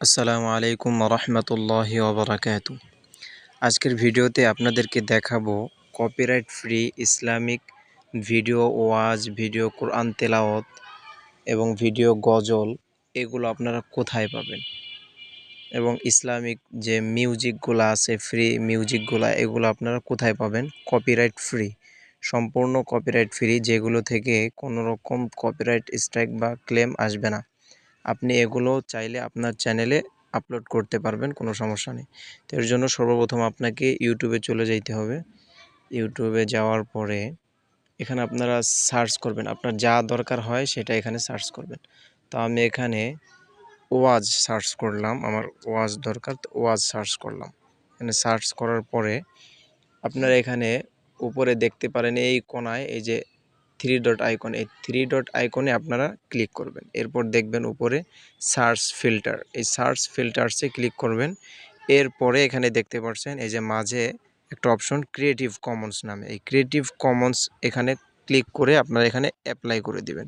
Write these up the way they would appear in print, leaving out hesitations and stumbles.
আসসালামু আলাইকুম রহমতুল্লাহি ওবরাকাতু। আজকের ভিডিওতে আপনাদেরকে দেখাবো কপিরাইট ফ্রি ইসলামিক ভিডিও ওয়াজ, ভিডিও কোরআন তেলাওয়াত এবং ভিডিও গজল এগুলো আপনারা কোথায় পাবেন, এবং ইসলামিক যে মিউজিকগুলো আছে ফ্রি মিউজিকগুলো এগুলো আপনারা কোথায় পাবেন কপিরাইট ফ্রি, সম্পূর্ণ কপিরাইট ফ্রি, যেগুলো থেকে কোনো রকম কপিরাইট স্ট্রাইক বা ক্লেম আসবে না। আপনি এগুলো চাইলে আপনার চ্যানেলে আপলোড করতে পারবেন, কোনো সমস্যা নেই। তো এর জন্য সর্বপ্রথম আপনাকে ইউটিউবে চলে যাইতে হবে। ইউটিউবে যাওয়ার পরে এখানে আপনারা সার্চ করবেন, আপনার যা দরকার হয় সেটা এখানে সার্চ করবেন। তো আমি এখানে ওয়াজ সার্চ করলাম, আমার ওয়াজ দরকার, তো ওয়াজ সার্চ করলাম। এখানে সার্চ করার পরে আপনারা এখানে উপরে দেখতে পারেন এই কোনায় এই যে থ্রি ডট আইকন, এই থ্রি ডট আইকনে আপনারা ক্লিক করবেন। এরপর দেখবেন উপরে সার্চ ফিল্টার, এই সার্চ ফিল্টারসে ক্লিক করবেন। এরপরে এখানে দেখতে পাচ্ছেন এই যে মাঝে একটা অপশন ক্রিয়েটিভ কমন্স নামে, এই ক্রিয়েটিভ কমন্স এখানে ক্লিক করে আপনারা এখানে অ্যাপ্লাই করে দিবেন।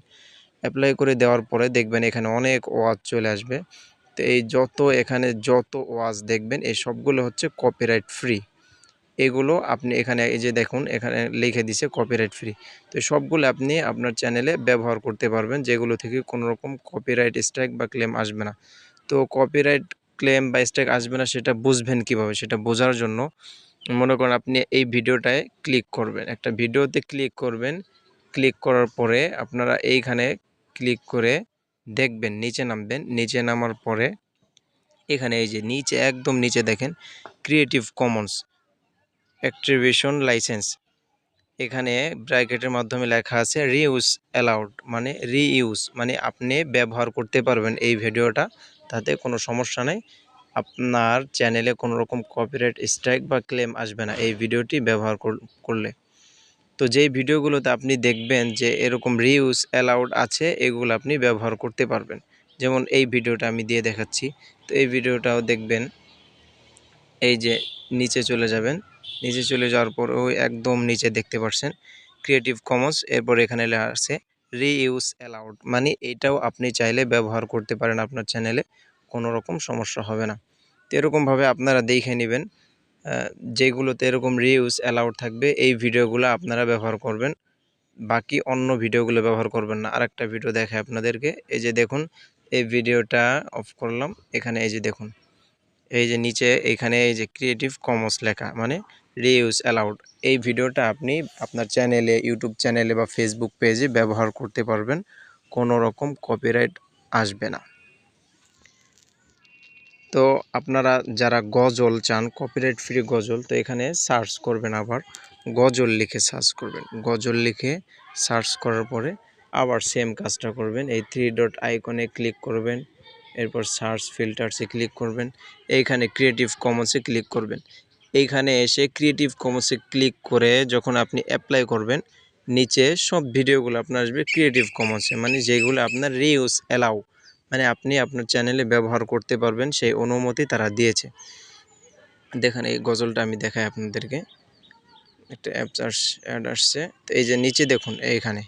অ্যাপ্লাই করে দেওয়ার পরে দেখবেন এখানে অনেক ওয়াজ চলে আসবে। তো এই এখানে যত ওয়াজ দেখবেন এই সবগুলো হচ্ছে কপিরাইট ফ্রি। এগুলো আপনি এখানে এই যে দেখুন এখানে লিখে দিছে কপিরাইট ফ্রি। তো সবগুলো আপনি আপনার চ্যানেলে ব্যবহার করতে পারবেন, যেগুলো থেকে কোনো রকম কপিরাইট স্ট্রাইক বা ক্লেম আসবে না। তো কপিরাইট ক্লেম বা স্ট্রাইক আসবে না সেটা বুঝবেন কিভাবে? সেটা বোঝার জন্য মনে করেন আপনি এই ভিডিওটায় ক্লিক করবেন, একটা ভিডিওতে ক্লিক করবেন। ক্লিক করার পরে আপনারা এইখানে ক্লিক করে দেখবেন, নিচে নামবেন। নিচে নামার পরে এখানে এই যে নিচে একদম নিচে দেখেন ক্রিয়েটিভ কমন্স অ্যাট্রিবিউশন লাইসেন্স, এখানে ব্র্যাকেটের মাধ্যমে লেখা আছে রিইউজ অ্যালাউড, মানে রিইউজ মানে আপনি ব্যবহার করতে পারবেন এই ভিডিওটা, তাতে কোনো সমস্যা নেই। আপনার চ্যানেলে কোনো রকম কপিরাইট স্ট্রাইক বা ক্লেম আসবে না এই ভিডিওটি ব্যবহার করলে। তো যেই ভিডিওগুলোতে আপনি দেখবেন যে এরকম রিইউজ অ্যালাউড আছে এগুলো আপনি ব্যবহার করতে পারবেন। যেমন এই ভিডিওটা আমি দিয়ে দেখাচ্ছি। তো এই ভিডিওটাও দেখবেন, এই যে নিচে চলে যাবেন। নিচে চলে যাওয়ার পর ওই একদম নিচে দেখতে পাচ্ছেন ক্রিয়েটিভ কমন্স, এরপর এখানে লেখা আছে রিইউজ অ্যালাউড, মানে এটাও আপনি চাইলে ব্যবহার করতে পারেন আপনার চ্যানেলে, কোনো রকম সমস্যা হবে না। তো এরকমভাবে আপনারা দেখে নেবেন যেগুলোতে এরকম রিইউজ অ্যালাউড থাকবে এই ভিডিওগুলো আপনারা ব্যবহার করবেন, বাকি অন্য ভিডিওগুলো ব্যবহার করবেন না। আরেকটা ভিডিও দেখায় আপনাদেরকে, এই যে দেখুন এই ভিডিওটা অফ করলাম। এখানে এই যে দেখুন এই যে নিচে এখানে এই যে ক্রিয়েটিভ কমন্স লেখা, মানে রিইউজ অ্যালাউড, এই ভিডিওটা আপনি আপনার চ্যানেলে, ইউটিউব চ্যানেলে বা ফেসবুক পেজে ব্যবহার করতে পারবেন, কোনো রকম কপিরাইট আসবে না। তো আপনারা যারা গজল চান, কপিরাইট ফ্রি গজল, তো এখানে সার্চ করবেন, আবার গজল লিখে সার্চ করবেন। গজল লিখে সার্চ করার পরে আবার সেম কাজটা করবেন, এই থ্রি ডট আইকনে ক্লিক করবেন। এরপর সার্চ ফিল্টারসে ক্লিক করবেন, এইখানে ক্রিয়েটিভ কমন্সে ক্লিক করবেন। এইখানে এসে ক্রিয়েটিভ কমন্সে ক্লিক করে যখন আপনি অ্যাপ্লাই করবেন, নিচে সব ভিডিওগুলো আপনার আসবে ক্রিয়েটিভ কমন্সে, মানে যেগুলো আপনার রিইউজ অ্যালাউ, মানে আপনি আপনার চ্যানেলে ব্যবহার করতে পারবেন, সেই অনুমতি তারা দিয়েছে। দেখেন এই গজলটা আমি দেখাই আপনাদেরকে, একটা অ্যাড আসছে। তো এই যে নিচে দেখুন, এইখানে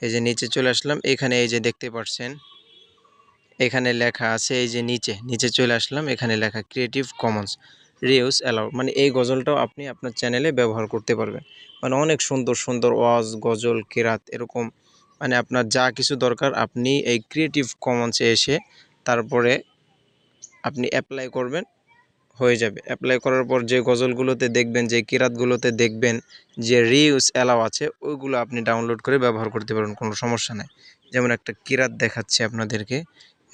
এই যে নিচে চলে আসলাম, এখানে এই যে দেখতে পাচ্ছেন এখানে লেখা আছে, এই যে নিচে চলে আসলাম, এখানে লেখা ক্রিয়েটিভ কমন্স রিইউজ অ্যালাউ, মানে এই গজলটাও আপনি আপনার চ্যানেলে ব্যবহার করতে পারবেন। মানে অনেক সুন্দর সুন্দর ওয়াজ, গজল, কেরাত এরকম, মানে আপনার যা কিছু দরকার আপনি এই ক্রিয়েটিভ কমন্সে এসে তারপরে আপনি অ্যাপ্লাই করবেন, হয়ে যাবে। অ্যাপ্লাই করার পর যে গজলগুলোতে দেখবেন, যে কিরাতগুলোতে দেখবেন যে রিইউজ অ্যালাউ আছে, ওইগুলো আপনি ডাউনলোড করে ব্যবহার করতে পারবেন, কোনো সমস্যা নাই। যেমন একটা কিরাত দেখাচ্ছি আপনাদেরকে,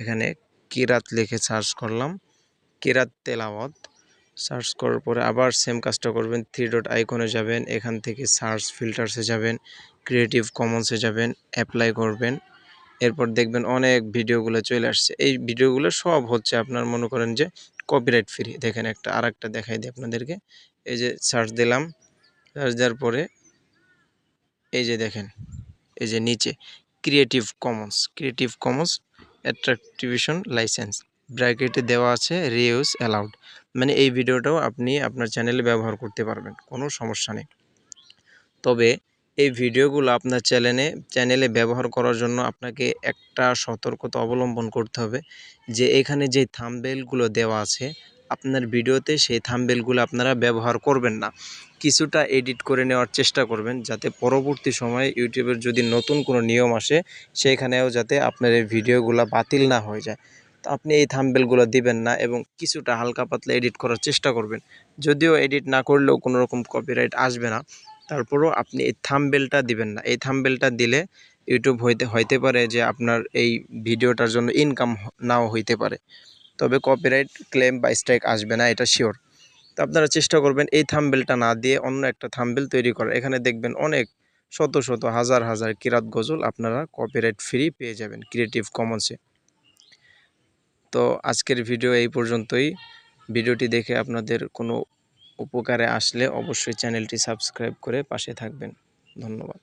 এখানে কিরাত লিখে সার্চ করলাম, কিরাত তেলাওয়াত, সার্চ করার পরে আবার সেম কাজটা করবেন, থ্রি ডট আইকনে যাবেন, এখান থেকে সার্চ ফিল্টারসে যাবেন, ক্রিয়েটিভ কমন্সে যাবেন, অ্যাপ্লাই করবেন। এরপর দেখবেন অনেক ভিডিওগুলো চলে আসছে, এই ভিডিওগুলো সব হচ্ছে আপনার মনে করেন যে কপিরাইট ফ্রি। দেখেন একটা আরেকটা দেখাই দিই আপনাদেরকে, এই যে সার্চ দিলাম, সার্চ দেওয়ার পরে এই যে দেখেন এই যে নিচে ক্রিয়েটিভ কমন্স অ্যাট্রিবিউশন লাইসেন্স, ব্র্যাকেটে দেওয়া আছে রিইউজ অ্যালাউড, মানে এই ভিডিওটাও আপনি আপনার চ্যানেলে ব্যবহার করতে পারবেন, কোনো সমস্যা নেই। তবে এই ভিডিওগুলো আপনার চ্যানেলে ব্যবহার করার জন্য আপনাকে একটা সতর্কতা অবলম্বন করতে হবে যে এখানে যে থাম্বনেইলগুলো দেওয়া আছে আপনার ভিডিওতে, সেই থাম্বনেইলগুলো আপনারা ব্যবহার করবেন না। কিছুটা এডিট করে নেওয়ার চেষ্টা করবেন যাতে পরবর্তী সময়ে ইউটিউবের যদি নতুন কোনো নিয়ম আসে সেখানেও যাতে আপনার এই ভিডিওগুলো বাতিল না হয়ে যায়। তো আপনি এই থাম্বনেইলগুলো দিবেন না এবং কিছুটা হালকা পাতলা এডিট করার চেষ্টা করবেন। যদিও এডিট না করলেও কোনো রকম কপিরাইট আসবে না, তারপরও আপনি এই থাম্বনেইলটা দিবেন না। এই থাম্বনেইলটা দিলে ইউটিউব হইতে পারে যে আপনার এই ভিডিওটার জন্য ইনকাম নাও হইতে পারে, তবে কপিরাইট ক্লেম বা স্ট্রাইক আসবে না, এটা শিওর। তো আপনারা চেষ্টা করবেন এই থাম্বনেইলটা না দিয়ে অন্য একটা থাম্বনেইল তৈরি করার। এখানে দেখবেন অনেক শত শত হাজার হাজার কিরাত গজল আপনারা কপিরাইট ফ্রি পেয়ে যাবেন ক্রিয়েটিভ কমন্সে। তো আজকের ভিডিও এই পর্যন্তই। ভিডিওটি দেখে আপনাদের কোনো উপকারে আসলে অবশ্যই চ্যানেলটি সাবস্ক্রাইব করে পাশে থাকবেন। ধন্যবাদ।